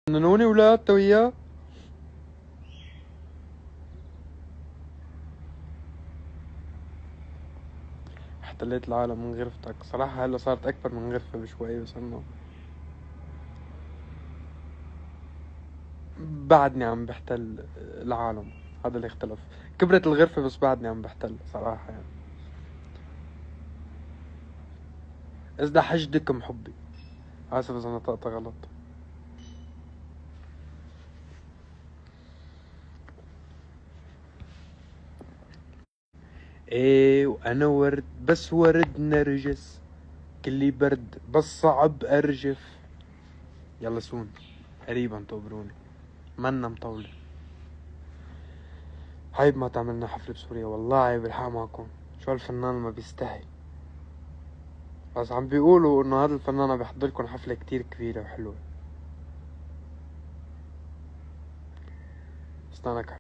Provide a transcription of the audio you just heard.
جننوني ولاد تو وياه. احتليت العالم من غرفتك صراحة. هلا صارت أكبر من غرفة بشوي، بس إنه بعدني عم بحتل العالم. هذا اللي اختلف. كبرت الغرفة بس بعدني عم بحتل صراحة يعني. إذا حجدكم حبي. آسف إذا نطقت غلط. ايه وانا ورد، بس ورد نرجس. كلي برد بس صعب ارجف. يلا سون. قريبا تقبروني. منا مطولة. عيب ما تعملنا حفلة بسوريا، والله عيب. الحق معكم. شو هالفنان ما بيستحي. بس عم بيقولوا انه هذا الفنان عم بيحضرلكم حفلة كتير كبيرة وحلوة. استنى